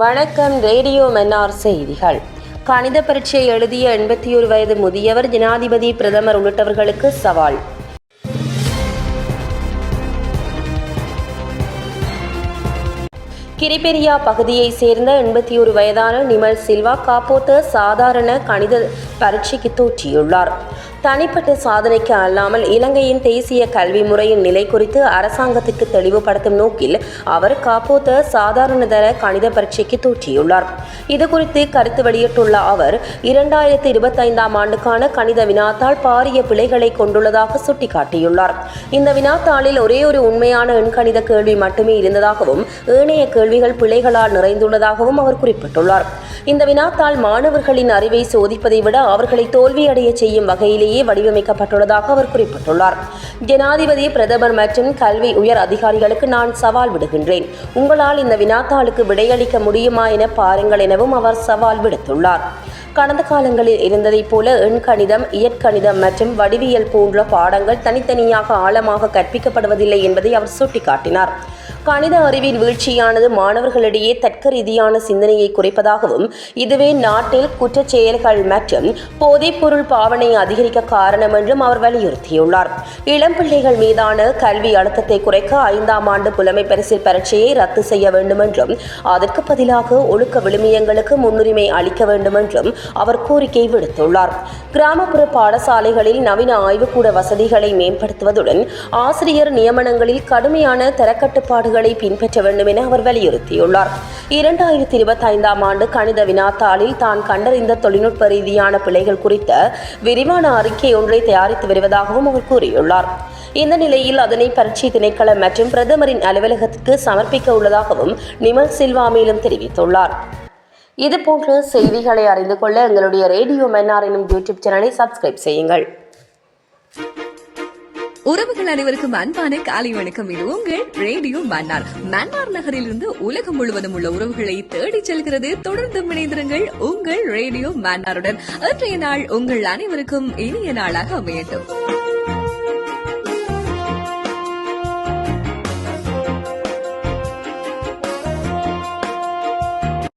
வணக்கம். ரேடியோ மன்னார் செய்திகள். கணித பரீட்சை எழுதிய 81 வயது முதியவர் ஜனாதிபதி, பிரதமர் உள்ளிட்டவர்களுக்கு சவால். கிரிபெரியா பகுதியைச் சேர்ந்த 81 வயதான நிமல் சில்வா காப்போத்த சாதாரண கணித பரீட்சைக்கு தோற்றியுள்ளார். தனிப்பட்ட சாதனைக்கு அல்லாமல் இலங்கையின் தேசிய கல்வி முறையின் நிலை குறித்து அரசாங்கத்துக்கு தெளிவுபடுத்தும் நோக்கில் அவர் காப்போத்த சாதாரணதர கணித பரீட்சைக்கு தோற்றியுள்ளார். இதுகுறித்து கருத்து வெளியிட்டுள்ள அவர் 2025ஆம் ஆண்டுக்கான கணித வினாத்தாள் பாரிய பிழைகளை கொண்டுள்ளதாக சுட்டிக்காட்டியுள்ளார். இந்த வினாத்தாளில் ஒரே ஒரு உண்மையான எண்கணித கேள்வி மட்டுமே இருந்ததாகவும் ஏனைய கேள்விகள் பிழைகளால் நிறைந்துள்ளதாகவும் அவர் குறிப்பிட்டுள்ளார். இந்த வினாத்தாள் மாணவர்களின் அறிவை சோதிப்பதை விட அவர்களை தோல்வியடைய செய்யும் வகையிலேயே வடிவமைக்கப்பட்டுள்ளதாக அவர் குறிப்பிட்டுள்ளார். ஜனாதிபதி, பிரதமர் மற்றும் கல்வி உயர் அதிகாரிகளுக்கு நான் சவால் விடுகின்றேன். உங்களால் இந்த வினாத்தாளுக்கு விடையளிக்க முடியுமா என பாருங்கள் எனவும் அவர் சவால் விடுத்துள்ளார். கடந்த காலங்களில் இருந்ததைப் போல எண்கணிதம், இயற்கணிதம் மற்றும் வடிவியல் போன்ற பாடங்கள் தனித்தனியாக ஆழமாக கற்பிக்கப்படுவதில்லை என்பதை அவர் சுட்டிக்காட்டினார். கணித அறிவின் வீழ்ச்சியானது மாணவர்களிடையே தர்க்க ரீதியான சிந்தனையை குறைப்பதாகவும் இதுவே நாட்டில் குற்றச் செயல்கள் மற்றும் போதைப்பொருள் பாவனை அதிகரிக்க காரணம் என்றும் அவர் வலியுறுத்தியுள்ளார். இளம் பிள்ளைகள் மீதான கல்வி அழுத்தத்தை குறைக்க 5ஆம் ஆண்டு புலமை பரிசில் பரீட்சையை ரத்து செய்ய வேண்டும் என்றும் அதற்கு பதிலாக ஒழுக்க விழுமியங்களுக்கு முன்னுரிமை அளிக்க வேண்டும் என்றும் அவர் கோரிக்கை விடுத்துள்ளார். கிராமப்புற பாடசாலைகளில் நவீன ஆய்வுக்கூட வசதிகளை மேம்படுத்துவதுடன் ஆசிரியர் நியமனங்களில் கடுமையான தரக்கட்டுப்பாடுகளை பின்பற்ற வேண்டும் என அவர் வலியுறுத்தியுள்ளார். 2025ஆம் ஆண்டு கணித வினாத்தாளில் தான் கண்டறிந்த தொழில்நுட்ப ரீதியான பிழைகள் குறித்த விரிவான அறிக்கை ஒன்றை தயாரித்து வருவதாகவும் அவர் கூறியுள்ளார். இந்த நிலையில் அதனை பரீட்சை திணைக்களம் மற்றும் பிரதமரின் அலுவலகத்திற்கு சமர்ப்பிக்க உள்ளதாகவும் நிமல் சில்வா மேலும் தெரிவித்துள்ளார். இதுபோன்ற செய்திகளை அறிந்து கொள்ள எங்களுடைய ரேடியோ மன்னார் எனும் யூடியூப் சேனலை சப்ஸ்கிரைப் செய்யுங்கள். உறவுகள் அனைவருக்கும் அன்பான காலை வணக்கம். இது உங்கள் ரேடியோ மன்னார். மன்னார் நகரிலிருந்து உலகம் முழுவதும் உள்ள உறவுகளை தேடிச் செல்கிறது. தொடர்ந்து இணைந்திருங்கள் உங்கள் ரேடியோ மன்னாருடன். இன்றைய நாள் உங்கள் அனைவருக்கும் இனிய நாளாக அமையட்டும்.